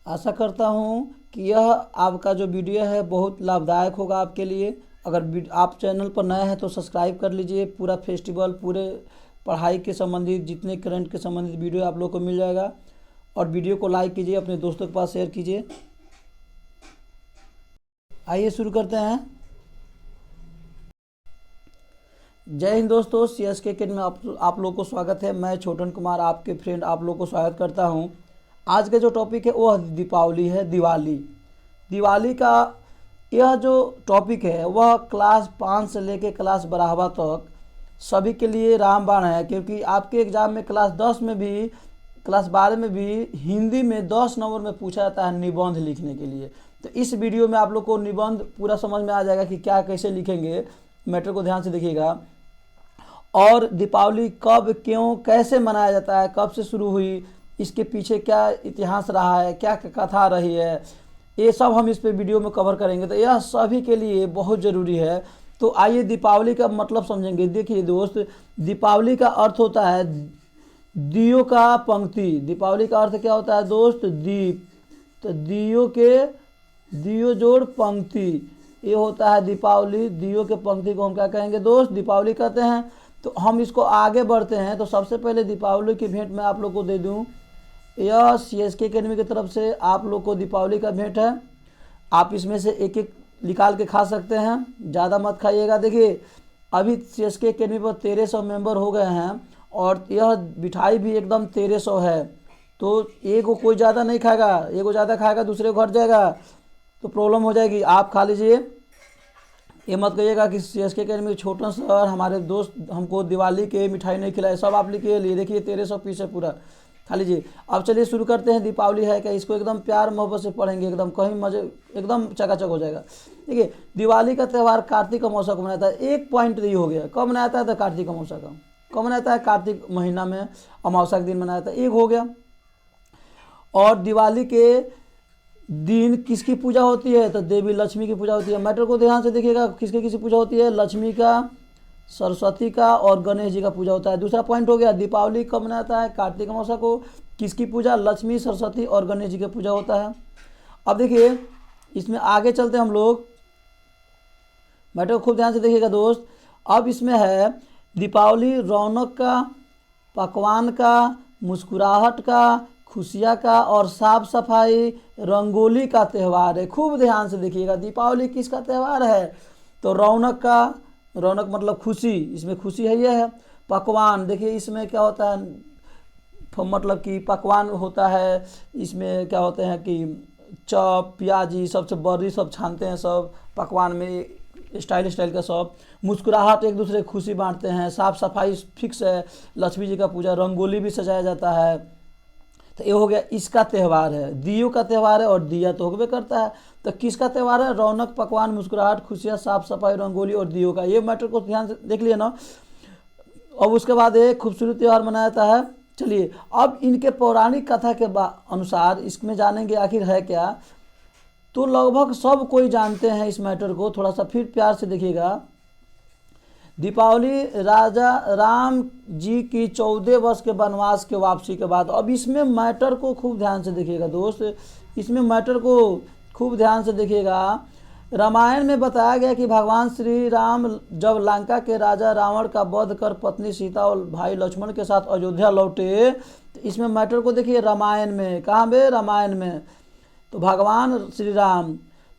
आशा करता हूँ कि यह आपका जो वीडियो है बहुत लाभदायक होगा आपके लिए। अगर आप चैनल पर नए हैं तो सब्सक्राइब कर लीजिए। पूरा फेस्टिवल, पूरे पढ़ाई के संबंधित जितने करंट के संबंधित वीडियो आप लोग को मिल जाएगा। और वीडियो को लाइक कीजिए, अपने दोस्तों के पास शेयर कीजिए। आइए शुरू करते हैं। जय हिंद दोस्तों, CSK किड में आप लोग को स्वागत है। मैं छोटन कुमार, आपके फ्रेंड, आप लोग को स्वागत करता हूं। आज का जो टॉपिक है वह दीपावली है, दिवाली का यह जो टॉपिक है वह क्लास 5 से लेकर क्लास 12 तक सभी के लिए रामबाण है। क्योंकि आपके एग्ज़ाम में क्लास 10 में भी, क्लास 12 में भी हिंदी में 10 नंबर में पूछा जाता है निबंध लिखने के लिए। तो इस वीडियो में आप लोग को निबंध पूरा समझ में आ जाएगा कि क्या कैसे लिखेंगे। मैटर को ध्यान से देखिएगा। और दीपावली कब, क्यों, कैसे मनाया जाता है, कब से शुरू हुई, इसके पीछे क्या इतिहास रहा है, क्या कथा रही है, ये सब हम इस पे वीडियो में कवर करेंगे। तो यह सभी के लिए बहुत ज़रूरी है। तो आइए दीपावली का मतलब समझेंगे। देखिए दोस्त, दीपावली का अर्थ होता है दियों का पंक्ति। दीपावली का अर्थ क्या होता है दोस्त? दीप। तो दियो जोड़ पंक्ति, ये होता है दीपावली। दियो के पंक्ति को हम क्या कहेंगे दोस्त? दीपावली कहते हैं। तो हम इसको आगे बढ़ते हैं। तो सबसे पहले दीपावली की भेंट मैं आप लोग को दे दूं। यह CSK एकेडमी की तरफ से आप लोग को दीपावली का भेंट है। आप इसमें से एक एक निकाल के खा सकते हैं, ज़्यादा मत खाइएगा। देखिए अभी CSK एकेडमी पर 1300 मेंबर हो गए हैं और यह मिठाई भी एकदम 1300 है। तो एक को कोई ज़्यादा नहीं खाएगा, एक को ज़्यादा खाएगा दूसरे को घट जाएगा तो प्रॉब्लम हो जाएगी। आप खा लीजिए। ये मत कहिएगा कि CSK एकेडमी छोटा सर हमारे दोस्त हमको दिवाली के मिठाई नहीं खिलाए। सब आप लिखिए लिए। देखिए 1300 पीस है पूरा, खा लीजिए। अब चलिए शुरू करते हैं। दीपावली है क्या, इसको एकदम प्यार मोहब्बत से पढ़ेंगे, एकदम कहीं मजे, एकदम चकाचक हो जाएगा। देखिए दिवाली का त्यौहार कार्तिक अमावस्या को मनाता है। एक पॉइंट ये हो गया, कब मनाता है? तो कार्तिक अमावस्या का। कब मनाता है? कार्तिक महीना में अमावस्या के दिन मनाता है। एक हो गया। और दिवाली के दिन किसकी पूजा होती है? तो देवी लक्ष्मी की पूजा होती है। मैटर को ध्यान से देखिएगा। किसकी पूजा होती है? लक्ष्मी का, सरस्वती का और गणेश जी का पूजा होता है। दूसरा पॉइंट हो गया, दीपावली कब मनाता है? कार्तिक अमावस्या को। किसकी पूजा? लक्ष्मी, सरस्वती और गणेश जी की पूजा होता है। अब देखिए इसमें आगे चलते हम लोग। मैटर को खूब ध्यान से देखिएगा दोस्त। अब इसमें है दीपावली रौनक का, पकवान का, मुस्कुराहट का, खुशियाँ का और साफ सफाई, रंगोली का त्यौहार है। खूब ध्यान से देखिएगा। दीपावली किसका त्यौहार है? तो रौनक का। रौनक मतलब खुशी, इसमें खुशी है। यह है पकवान। देखिए इसमें क्या होता है, मतलब कि पकवान होता है। इसमें क्या होते हैं कि चॉप, प्याजी, सबसे बड़ी सब छानते हैं सब पकवान में, स्टाइल का सब। मुस्कुराहट, एक दूसरे की खुशी बांटते हैं। साफ सफाई फिक्स है। लक्ष्मी जी का पूजा, रंगोली भी सजाया जाता है। तो ये हो गया, इसका त्यौहार है। दियों का त्यौहार है और दिया तो होबे करता है। तो किसका त्यौहार है? रौनक, पकवान, मुस्कुराहट, खुशियाँ, साफ सफाई, रंगोली और दियों का। ये मैटर को ध्यान से देख लिया ना। अब उसके बाद एक खूबसूरत त्यौहार मनाया जाता है। चलिए अब इनके पौराणिक कथा के अनुसार इसमें जानेंगे आखिर है क्या। तो लगभग सब कोई जानते हैं इस मैटर को। थोड़ा सा फिर प्यार से देखिएगा। दीपावली राजा राम जी की 14 वर्ष के वनवास के वापसी के बाद। अब इसमें मैटर को खूब ध्यान से देखिएगा दोस्त। इसमें मैटर को खूब ध्यान से देखिएगा। रामायण में बताया गया कि भगवान श्री राम जब लंका के राजा रावण का वध कर पत्नी सीता और भाई लक्ष्मण के साथ अयोध्या लौटे। तो इसमें मैटर को देखिए रामायण में। कहाँ में? रामायण में। तो भगवान श्री राम,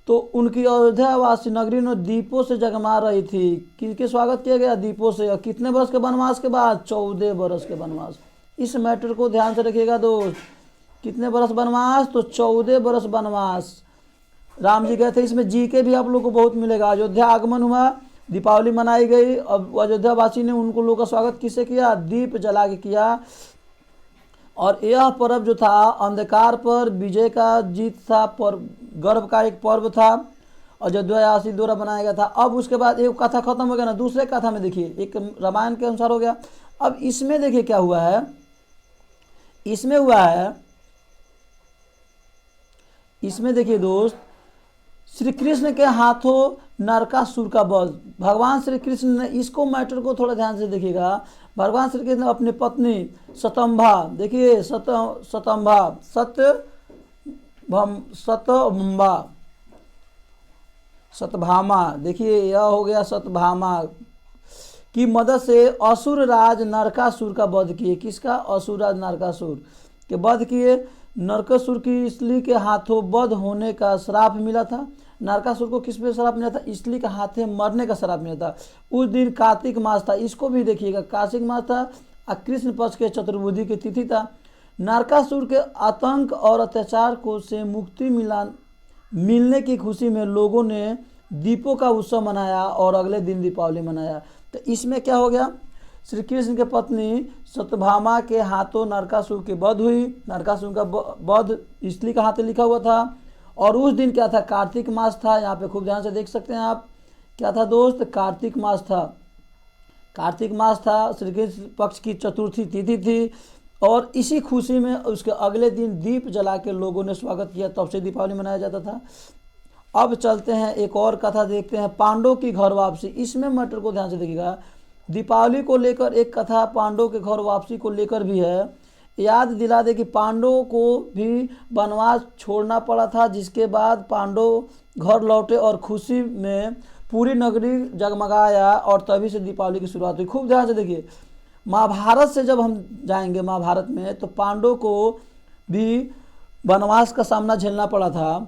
तो उनकी अयोध्यावासी नगरी में दीपों से जगमा रही थी। किसके स्वागत किया गया? दीपों से। और कितने वर्ष के वनवास के बाद? 14 वर्ष के वनवास। इस मैटर को ध्यान से रखिएगा दोस्त। कितने वर्ष वनवास? तो 14 वर्ष वनवास राम जी गए थे। इसमें जी के भी आप लोग को बहुत मिलेगा। अयोध्या आगमन हुआ, दीपावली मनाई गई। अब अयोध्यावासी ने उनको लोग का स्वागत किससे किया? दीप जला के किया। और यह पर्व जो था अंधकार पर विजय का जीत था, गर्व का एक पर्व था। अयोध्यावासी द्वारा बनाया गया था। अब उसके बाद एक कथा खत्म हो गया ना, दूसरे कथा में देखिए, एक रामायण के अनुसार हो गया। अब इसमें देखिए क्या हुआ है। इसमें हुआ है, इसमें देखिए दोस्त, श्री कृष्ण के हाथों नरकासुर का वध। भगवान श्री कृष्ण ने, इसको मैटर को थोड़ा ध्यान से देखिएगा। भगवान श्री कृष्ण ने अपनी पत्नी सतंभा, देखिए सतंभा, सत्य सत्यभामा, देखिए यह हो गया सत्यभामा की मदद से असुर राज नरकासुर का वध किए। किसका? असुर राज नरकासुर के वध किए। नरकासुर की इसली के हाथों वध होने का श्राप मिला था। नरकासुर को किस पे श्राप मिला था? इसली के हाथे मरने का श्राप मिला था। उस दिन कार्तिक मास था, इसको भी देखिएगा, कार्तिक मास था और कृष्ण पक्ष के चतुर्बुद्धि की तिथि था। नरकासुर के आतंक और अत्याचार को से मुक्ति मिलने की खुशी में लोगों ने दीपों का उत्सव मनाया और अगले दिन दीपावली मनाया। तो इसमें क्या हो गया? श्री कृष्ण के पत्नी सत्यभामा के हाथों नरकासुर की वध हुई। नरकासुर का वध इसलिए का हाथ लिखा हुआ था। और उस दिन क्या था? कार्तिक मास था। यहाँ पे खूब ध्यान से देख सकते हैं आप, क्या था दोस्त? कार्तिक मास था। कार्तिक मास था, श्री कृष्ण पक्ष की चतुर्थी तिथि थी और इसी खुशी में उसके अगले दिन दीप जला के लोगों ने स्वागत किया, तब से दीपावली मनाया जाता था। अब चलते हैं एक और कथा देखते हैं, पांडवों की घर वापसी। इसमें मैटर को ध्यान से देखिएगा, दीपावली को लेकर एक कथा पांडवों के घर वापसी को लेकर भी है। याद दिला दे कि पांडवों को भी वनवास छोड़ना पड़ा था, जिसके बाद पांडव घर लौटे और खुशी में पूरी नगरी जगमगाया और तभी से दीपावली की शुरुआत हुई। खूब ध्यान से देखिए, महाभारत से जब हम जाएंगे महाभारत में, तो पांडवों को भी वनवास का सामना झेलना पड़ा था।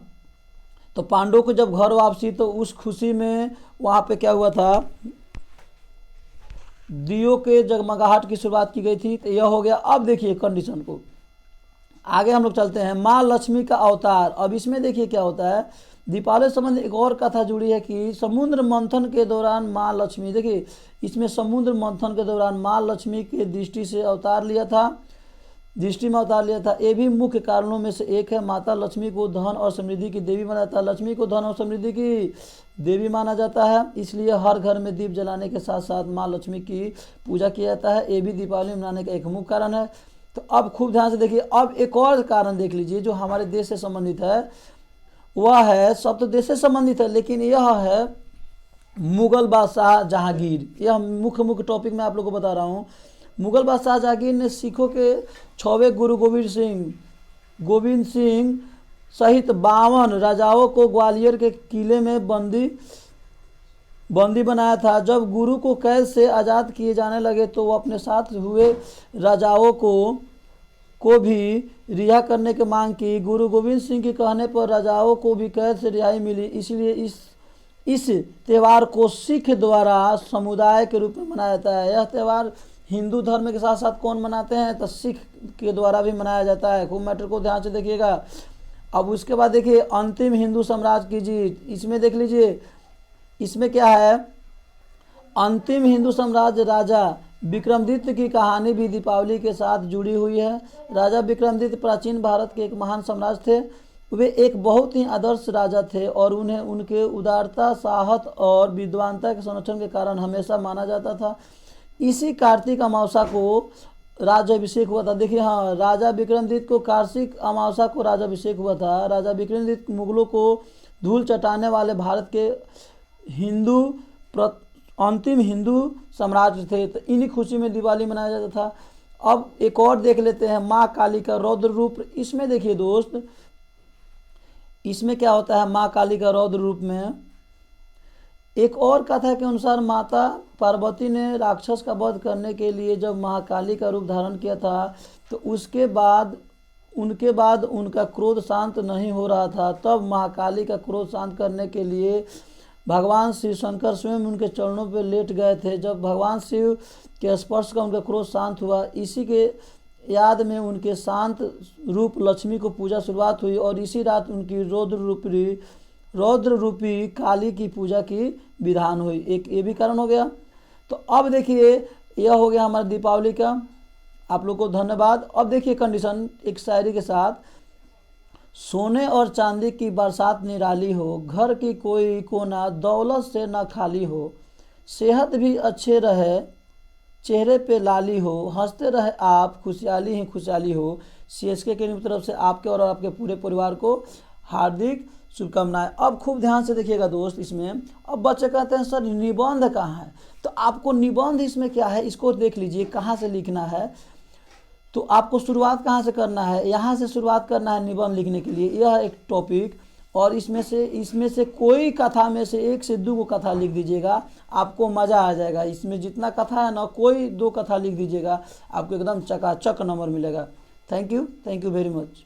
तो पांडवों को जब घर वापसी, तो उस खुशी में वहाँ पे क्या हुआ था? दियों के जगमगाहट की शुरुआत की गई थी। तो यह हो गया। अब देखिए कंडीशन को, आगे हम लोग चलते हैं। माँ लक्ष्मी का अवतार। अब इसमें देखिए क्या होता है, दीपावली संबंध एक और कथा जुड़ी है कि समुद्र मंथन के दौरान माँ लक्ष्मी, देखिए इसमें समुद्र मंथन के दौरान माँ लक्ष्मी के दृष्टि में अवतार लिया था। ये भी मुख्य कारणों में से एक है। माता लक्ष्मी को धन और समृद्धि की देवी माना जाता है। लक्ष्मी को धन और समृद्धि की देवी माना जाता है, इसलिए हर घर में दीप जलाने के साथ साथ माँ लक्ष्मी की पूजा किया जाता है। ये भी दीपावली मनाने का एक मुख्य कारण है। तो अब खूब ध्यान से देखिए, अब एक और कारण देख लीजिए जो हमारे देश से संबंधित है। वह है, सब तो देश से संबंधित है, लेकिन यह है मुगल बादशाह जहांगीर। यह मुख्य टॉपिक मैं आप लोगों को बता रहा हूँ। मुगल बादशाह जहांगीर ने सिखों के 6वें गुरु गोविंद सिंह सहित 52 राजाओं को ग्वालियर के किले में बंदी बनाया था। जब गुरु को कैद से आज़ाद किए जाने लगे तो वो अपने साथ हुए राजाओं को भी रिहा करने की मांग की। गुरु गोविंद सिंह के कहने पर राजाओं को भी कैद से रिहाई मिली। इसलिए इस त्यौहार को सिख द्वारा समुदाय के रूप में मनाया जाता है। यह त्यौहार हिंदू धर्म के साथ साथ कौन मनाते हैं? तो सिख के द्वारा भी मनाया जाता है। खूब मैटर को ध्यान से देखिएगा। अब उसके बाद देखिए अंतिम हिंदू साम्राज्य की जीत। इसमें देख लीजिए, इसमें क्या है? अंतिम हिंदू साम्राज्य राजा विक्रमादित्य की कहानी भी दीपावली के साथ जुड़ी हुई है। राजा विक्रमादित्य प्राचीन भारत के एक महान साम्राज्य थे। वे एक बहुत ही आदर्श राजा थे और उन्हें उनके उदारता, साहस और विद्वानता के संरक्षण के कारण हमेशा माना जाता था। इसी कार्तिक अमावस्या को राज्याभिषेक हुआ था। देखिए हाँ, राजा विक्रमादित्य को कार्तिक अमावस्या को राज्याभिषेक हुआ था। राजा विक्रमादित्य मुगलों को धूल चटाने वाले भारत के अंतिम हिंदू साम्राज्य थे। तो इन्हीं खुशी में दिवाली मनाया जाता था। अब एक और देख लेते हैं, माँ काली का रौद्र रूप। इसमें देखिए दोस्त, इसमें क्या होता है? माँ काली का रौद्र रूप में एक और कथा के अनुसार माता पार्वती ने राक्षस का वध करने के लिए जब महाकाली का रूप धारण किया था, तो उनके बाद उनका क्रोध शांत नहीं हो रहा था। तब महाकाली का क्रोध शांत करने के लिए भगवान शिव शंकर स्वयं उनके चरणों पर लेट गए थे। जब भगवान शिव के स्पर्श का उनका क्रोध शांत हुआ, इसी के याद में उनके शांत रूप लक्ष्मी को पूजा शुरुआत हुई और इसी रात उनकी रौद्र रूपी काली की पूजा की विधान हुई। एक ये भी कारण हो गया। तो अब देखिए, यह हो गया हमारा दीपावली का। आप लोग को धन्यवाद। अब देखिए कंडीशन एक शायरी के साथ, सोने और चांदी की बरसात निराली हो, घर की कोई कोना दौलत से न खाली हो, सेहत भी अच्छे रहे, चेहरे पे लाली हो, हंसते रहे आप, खुशहाली ही खुशहाली हो। CSK की तरफ से आपके और आपके पूरे परिवार को हार्दिक शुभकामनाएं। अब खूब ध्यान से देखिएगा दोस्त, इसमें अब बच्चे कहते हैं सर निबंध कहाँ है? तो आपको निबंध इसमें क्या है इसको देख लीजिए, कहाँ से लिखना है। तो आपको शुरुआत कहाँ से करना है, यहाँ से शुरुआत करना है निबंध लिखने के लिए। यह एक टॉपिक, और इसमें से कोई कथा में से 1 से 2 कथा लिख दीजिएगा, आपको मज़ा आ जाएगा। इसमें जितना कथा है ना, कोई 2 कथा लिख दीजिएगा, आपको एकदम चकाचक नंबर मिलेगा। Thank you very much.